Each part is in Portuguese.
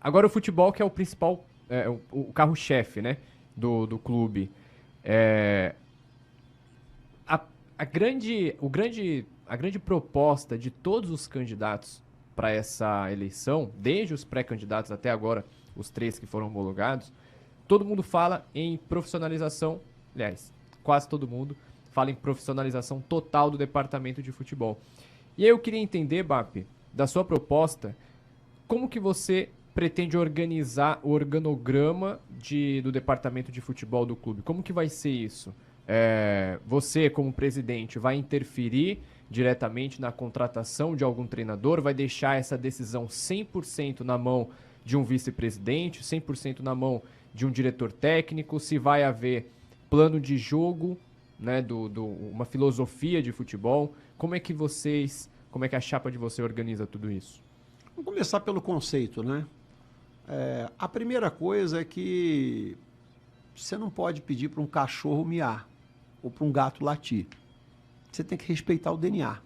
Agora o futebol que é o principal, o carro-chefe, né, do clube. É, a, a grande proposta de todos os candidatos para essa eleição, desde os pré-candidatos até agora, os 3 que foram homologados, todo mundo fala em profissionalização, aliás, quase todo mundo fala em profissionalização total do departamento de futebol. E aí eu queria entender, Bap, da sua proposta, como que você pretende organizar o organograma do departamento de futebol do clube? Como que vai ser isso? Você, como presidente, vai interferir diretamente na contratação de algum treinador? Vai deixar essa decisão 100% na mão de um vice-presidente, 100% na mão de um diretor técnico? Se vai haver plano de jogo, né, uma filosofia de futebol? Como é que a chapa de você organiza tudo isso? Vamos começar pelo conceito, né? A primeira coisa é que você não pode pedir para um cachorro miar ou para um gato latir. Você tem que respeitar o DNA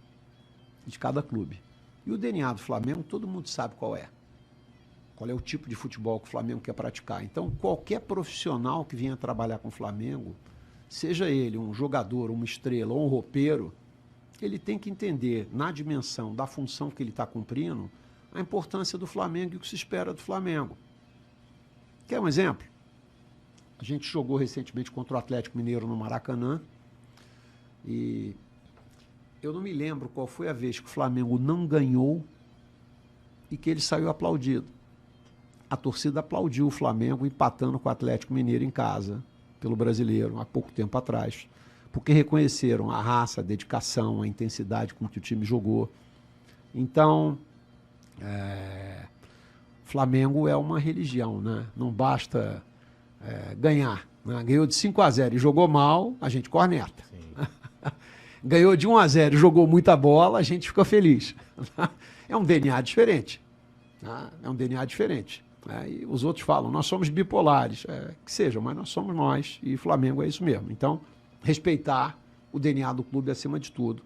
de cada clube. E o DNA do Flamengo, todo mundo sabe qual é. Qual é o tipo de futebol que o Flamengo quer praticar. Então, qualquer profissional que venha trabalhar com o Flamengo, seja ele um jogador, uma estrela ou um roupeiro, ele tem que entender, na dimensão da função que ele está cumprindo, a importância do Flamengo e o que se espera do Flamengo. Quer um exemplo? A gente jogou recentemente contra o Atlético Mineiro no Maracanã e eu não me lembro qual foi a vez que o Flamengo não ganhou e que ele saiu aplaudido. A torcida aplaudiu o Flamengo empatando com o Atlético Mineiro em casa, pelo Brasileiro, há pouco tempo atrás, porque reconheceram a raça, a dedicação, a intensidade com que o time jogou. Então, Flamengo é uma religião, né? Não basta ganhar. Né? Ganhou de 5-0 e jogou mal, a gente corneta. Ganhou de 1-0 e jogou muita bola, a gente fica feliz. É um DNA diferente. Né? É um DNA diferente. E os outros falam, nós somos bipolares. Que seja, mas nós somos nós e Flamengo é isso mesmo. Então, respeitar o DNA do clube acima de tudo.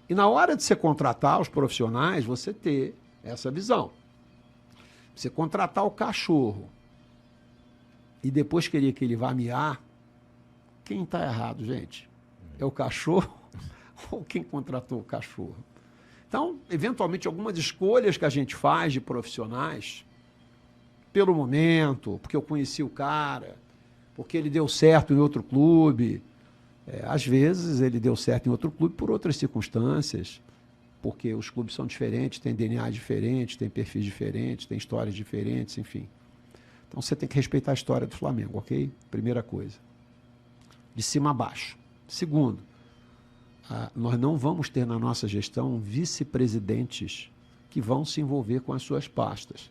E na hora de você contratar os profissionais, você ter essa visão. Você contratar o cachorro e depois querer que ele vá miar, quem está errado, gente? É o cachorro ou quem contratou o cachorro? Então, eventualmente, algumas escolhas que a gente faz de profissionais, pelo momento, porque eu conheci o cara, porque ele deu certo em outro clube. Às vezes ele deu certo em outro clube por outras circunstâncias, porque os clubes são diferentes, têm DNA diferentes, têm perfis diferentes, têm histórias diferentes, enfim. Então você tem que respeitar a história do Flamengo, ok? Primeira coisa. De cima a baixo. Segundo, nós não vamos ter na nossa gestão vice-presidentes que vão se envolver com as suas pastas.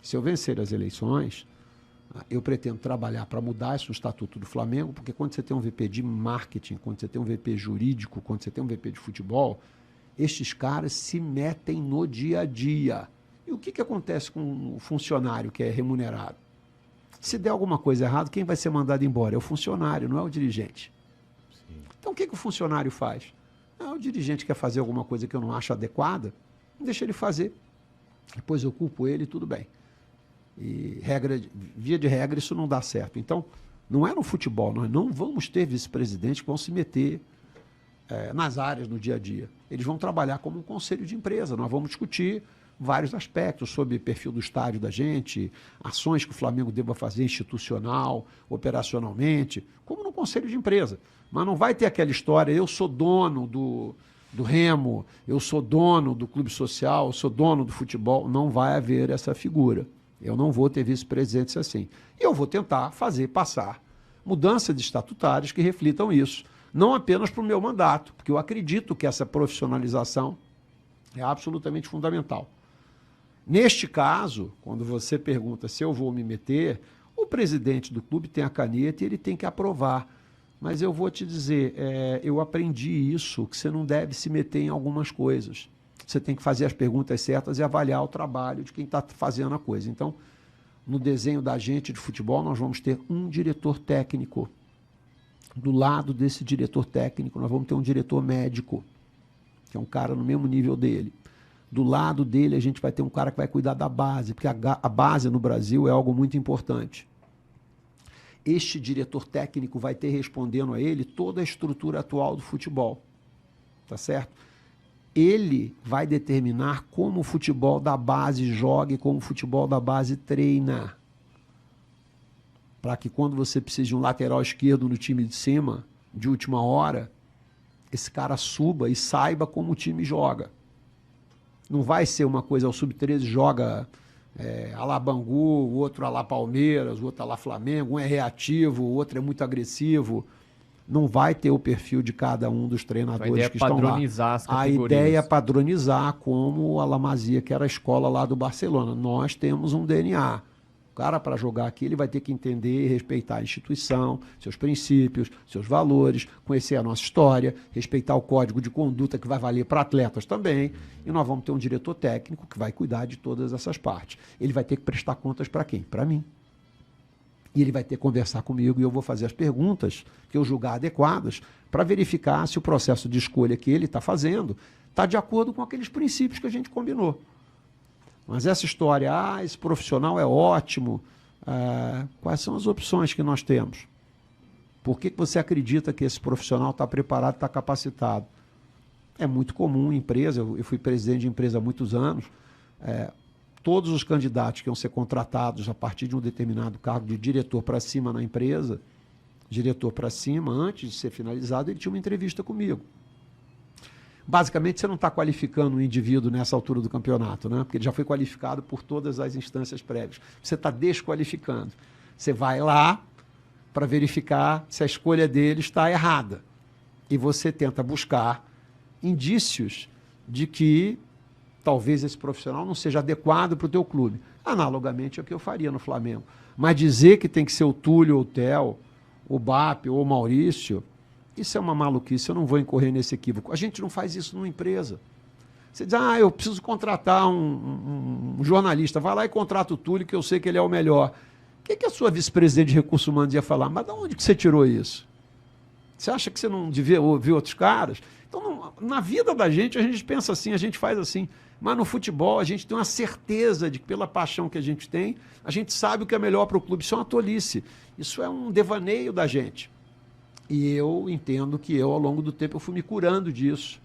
Se eu vencer as eleições, eu pretendo trabalhar para mudar esse estatuto do Flamengo, porque quando você tem um VP de marketing, quando você tem um VP jurídico, quando você tem um VP de futebol, estes caras se metem no dia a dia. E o que acontece com o funcionário que é remunerado? Se der alguma coisa errada, quem vai ser mandado embora? É o funcionário, não é o dirigente. Sim. Então o que o funcionário faz? O dirigente quer fazer alguma coisa que eu não acho adequada, deixa ele fazer. Depois eu culpo ele e tudo bem. E via de regra, isso não dá certo. Então, não é no futebol, nós não vamos ter vice-presidentes que vão se meter nas áreas no dia a dia. Eles vão trabalhar como um conselho de empresa. Nós vamos discutir vários aspectos sobre o perfil do estádio da gente, ações que o Flamengo deva fazer institucional, operacionalmente, como no conselho de empresa. Mas não vai ter aquela história, eu sou dono do Remo, eu sou dono do clube social, eu sou dono do futebol. Não vai haver essa figura. Eu não vou ter vice-presidentes assim. E eu vou tentar passar mudanças de estatutários que reflitam isso. Não apenas para o meu mandato, porque eu acredito que essa profissionalização é absolutamente fundamental. Neste caso, quando você pergunta se eu vou me meter, o presidente do clube tem a caneta e ele tem que aprovar. Mas eu vou te dizer, eu aprendi isso, que você não deve se meter em algumas coisas. Você tem que fazer as perguntas certas e avaliar o trabalho de quem está fazendo a coisa. Então, no desenho da gente de futebol, nós vamos ter um diretor técnico. Do lado desse diretor técnico, nós vamos ter um diretor médico, que é um cara no mesmo nível dele. Do lado dele, a gente vai ter um cara que vai cuidar da base, porque a base no Brasil é algo muito importante. Este diretor técnico vai ter respondendo a ele toda a estrutura atual do futebol. Tá certo? Ele vai determinar como o futebol da base joga e como o futebol da base treina. Para que quando você precisa de um lateral esquerdo no time de cima, de última hora, esse cara suba e saiba como o time joga. Não vai ser uma coisa, o Sub-13 joga a lá Bangu, o outro a lá Palmeiras, o outro a lá Flamengo, um é reativo, o outro é muito agressivo. Não vai ter o perfil de cada um dos treinadores que estão lá. Padronizar as categorias. A ideia é padronizar como a La Masia, que era a escola lá do Barcelona. Nós temos um DNA. O cara, para jogar aqui, ele vai ter que entender e respeitar a instituição, seus princípios, seus valores, conhecer a nossa história, respeitar o código de conduta que vai valer para atletas também. E nós vamos ter um diretor técnico que vai cuidar de todas essas partes. Ele vai ter que prestar contas para quem? Para mim. E ele vai ter que conversar comigo e eu vou fazer as perguntas que eu julgar adequadas para verificar se o processo de escolha que ele está fazendo está de acordo com aqueles princípios que a gente combinou. Mas essa história, esse profissional é ótimo, quais são as opções que nós temos? Por que você acredita que esse profissional está preparado, está capacitado? É muito comum em empresa, eu fui presidente de empresa há muitos anos, todos os candidatos que iam ser contratados a partir de um determinado cargo de diretor para cima na empresa, diretor para cima, antes de ser finalizado, ele tinha uma entrevista comigo. Basicamente, você não está qualificando o indivíduo nessa altura do campeonato, né? Porque ele já foi qualificado por todas as instâncias prévias. Você está desqualificando. Você vai lá para verificar se a escolha dele está errada. E você tenta buscar indícios de que talvez esse profissional não seja adequado para o teu clube. Analogamente é o que eu faria no Flamengo. Mas dizer que tem que ser o Túlio, ou o Theo, o BAP ou o Maurício, isso é uma maluquice, eu não vou incorrer nesse equívoco. A gente não faz isso numa empresa. Você diz, eu preciso contratar um jornalista, vai lá e contrata o Túlio, que eu sei que ele é o melhor. O que a sua vice-presidente de recursos humanos ia falar? Mas de onde que você tirou isso? Você acha que você não devia ouvir outros caras? Então, na vida da gente, a gente pensa assim, a gente faz assim. Mas no futebol, a gente tem uma certeza de que, pela paixão que a gente tem, a gente sabe o que é melhor para o clube. Isso é uma tolice. Isso é um devaneio da gente. E eu entendo que ao longo do tempo, eu fui me curando disso.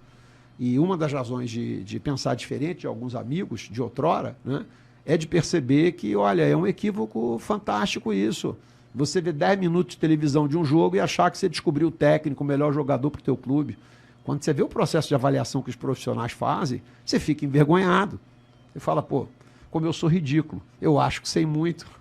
E uma das razões de pensar diferente de alguns amigos de outrora, né, é de perceber que, olha, é um equívoco fantástico isso. Você vê 10 minutos de televisão de um jogo e achar que você descobriu o técnico, o melhor jogador para o teu clube. Quando você vê o processo de avaliação que os profissionais fazem, você fica envergonhado. Você fala, como eu sou ridículo. Eu acho que sei muito.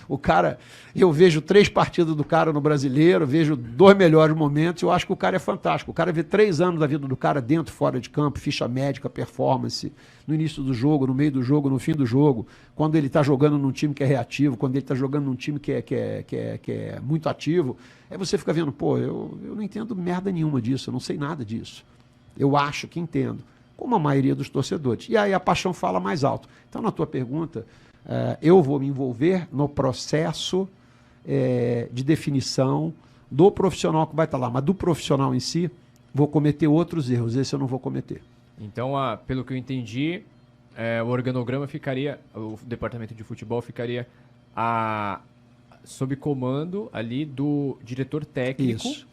O cara, eu vejo 3 partidas do cara no Brasileiro, vejo 2 melhores momentos, eu acho que o cara é fantástico. O cara vê 3 anos da vida do cara dentro, fora de campo, ficha médica, performance, no início do jogo, no meio do jogo, no fim do jogo, quando ele está jogando num time que é reativo, quando ele está jogando num time que é muito ativo. Aí você fica vendo, eu não entendo merda nenhuma disso, eu não sei nada disso. Eu acho que entendo, como a maioria dos torcedores. E aí a paixão fala mais alto. Então, na tua pergunta, eu vou me envolver no processo de definição do profissional que vai estar lá, mas do profissional em si, vou cometer outros erros, esse eu não vou cometer. Então, pelo que eu entendi, o organograma ficaria, o departamento de futebol ficaria sob comando ali do diretor técnico. Isso.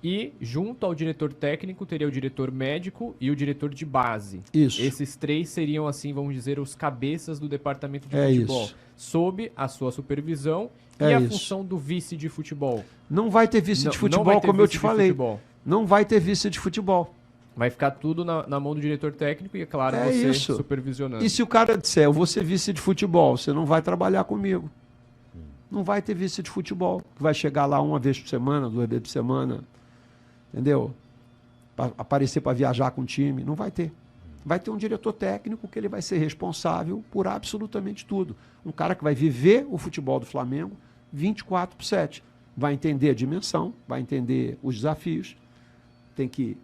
E junto ao diretor técnico teria o diretor médico e o diretor de base. Isso. Esses 3 seriam, assim, vamos dizer, os cabeças do departamento de futebol. Isso. Sob a sua supervisão e a função do vice de futebol. Não vai ter vice de futebol, como eu te falei. Futebol. Não vai ter vice de futebol. Vai ficar tudo na mão do diretor técnico e, é claro, você supervisionando. E se o cara disser, eu vou ser vice de futebol, você não vai trabalhar comigo. Não vai ter vice de futebol, que vai chegar lá 1 vez por semana, 2 vezes por semana, entendeu? Para aparecer para viajar com o time, não vai ter. Vai ter um diretor técnico que ele vai ser responsável por absolutamente tudo. Um cara que vai viver o futebol do Flamengo 24/7. Vai entender a dimensão, vai entender os desafios, tem que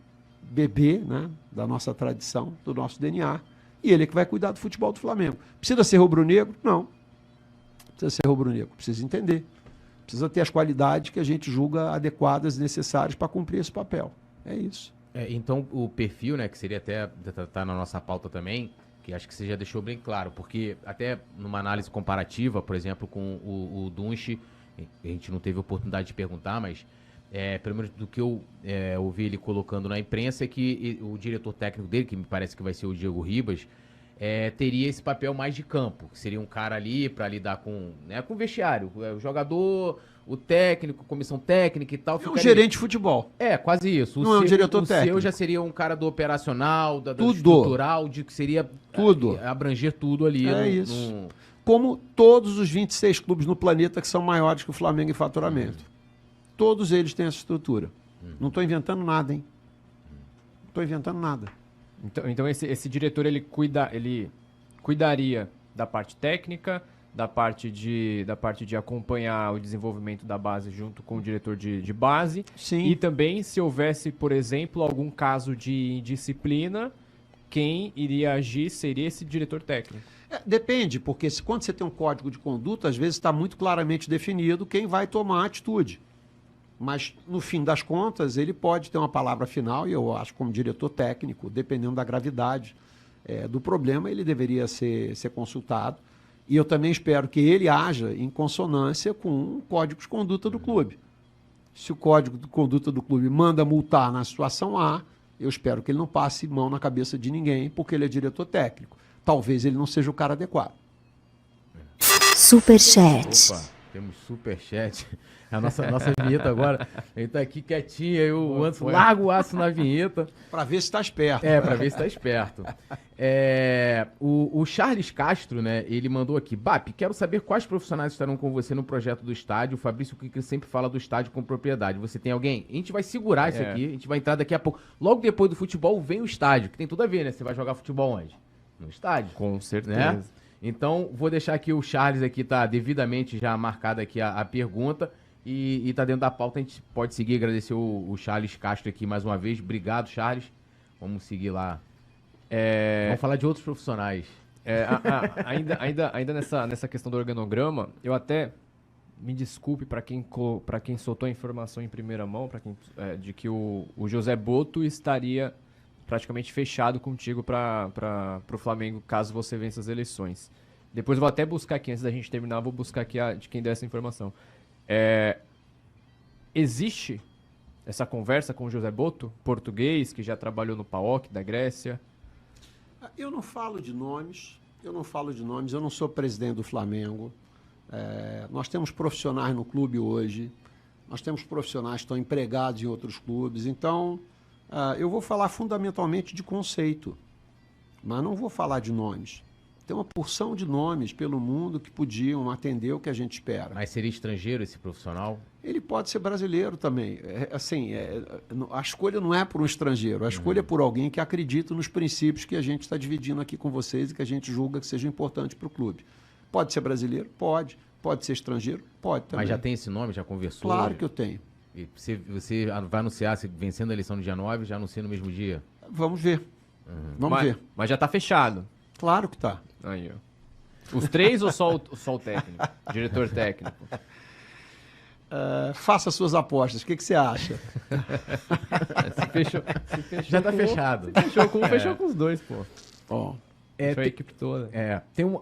beber, né, da nossa tradição, do nosso DNA, e ele é que vai cuidar do futebol do Flamengo. Precisa ser rubro-negro? Não. Precisa ser rubro-negro, precisa entender. Precisa ter as qualidades que a gente julga adequadas e necessárias para cumprir esse papel. É isso. Então, o perfil, né, que seria até tá na nossa pauta também, que acho que você já deixou bem claro, porque até numa análise comparativa, por exemplo, com o Dunche, a gente não teve oportunidade de perguntar, mas pelo menos do que eu ouvi ele colocando na imprensa, é que o diretor técnico dele, que me parece que vai ser o Diego Ribas, teria esse papel mais de campo, que seria um cara ali para lidar com o vestiário, o jogador, o técnico, comissão técnica e tal. É um gerente de futebol. Quase isso. Não é um diretor técnico. O seu já seria um cara do operacional, do Tudo. estrutural, de que seria tudo. Abranger tudo ali. Isso. Como todos os 26 clubes no planeta que são maiores que o Flamengo em faturamento. Todos eles têm essa estrutura. Não estou inventando nada, hein? Não estou inventando nada. Então esse diretor ele cuidaria da parte técnica, da parte de acompanhar o desenvolvimento da base junto com o diretor de base. Sim. E também, se houvesse, por exemplo, algum caso de indisciplina, quem iria agir seria esse diretor técnico. Depende, porque quando você tem um código de conduta, às vezes está muito claramente definido quem vai tomar a atitude. Mas, no fim das contas, ele pode ter uma palavra final, e eu acho como diretor técnico, dependendo da gravidade do problema, ele deveria ser consultado. E eu também espero que ele haja em consonância com o código de conduta do clube. Se o código de conduta do clube manda multar na situação A, eu espero que ele não passe mão na cabeça de ninguém, porque ele é diretor técnico. Talvez ele não seja o cara adequado. Superchat. Opa, temos superchat. A nossa vinheta agora, a gente tá aqui quietinho, aí o Anderson larga o aço na vinheta. Para ver se está esperto. Para ver se está esperto. O Charles Castro, né, ele mandou aqui: BAP, quero saber quais profissionais estarão com você no projeto do estádio. O Fabrício que sempre fala do estádio com propriedade. Você tem alguém? A gente vai segurar isso aqui, a gente vai entrar daqui a pouco. Logo depois do futebol vem o estádio, que tem tudo a ver, né? Você vai jogar futebol onde? No estádio. Com certeza. Né? Então, vou deixar aqui o Charles aqui, tá devidamente já marcada aqui a pergunta. E tá dentro da pauta, a gente pode seguir, agradecer o Charles Castro aqui mais uma vez. Obrigado, Charles. Vamos seguir lá. Vamos falar de outros profissionais. Ainda nessa questão do organograma, eu até me desculpe para quem soltou a informação em primeira mão, de que o José Boto estaria praticamente fechado contigo para o Flamengo, caso você vença as eleições. Depois eu vou até buscar aqui, antes da gente terminar, vou buscar aqui de quem deu essa informação. Existe essa conversa com o José Boto, português, que já trabalhou no PAOK da Grécia? Eu não falo de nomes, eu não sou presidente do Flamengo. Nós temos profissionais no clube hoje, nós temos profissionais que estão empregados em outros clubes, então eu vou falar fundamentalmente de conceito, mas não vou falar de nomes. Tem uma porção de nomes pelo mundo que podiam atender o que a gente espera. Mas seria estrangeiro esse profissional? Ele pode ser brasileiro também. A escolha não é por um estrangeiro, a escolha é por alguém que acredita nos princípios que a gente está dividindo aqui com vocês e que a gente julga que sejam importantes para o clube. Pode ser brasileiro? Pode. Pode ser estrangeiro? Pode também. Mas já tem esse nome? Já conversou? Claro que eu tenho. E você vai anunciar, vencendo a eleição no dia 9, já anuncia no mesmo dia? Vamos ver. Vamos ver. Mas já está fechado. Claro que está. Aí, ó. Os três ou só o técnico? Diretor técnico? Faça suas apostas. O que você acha? Se fechou já está fechado. Fechou com os dois, pô. Bom. Fechou a equipe toda. Tem um...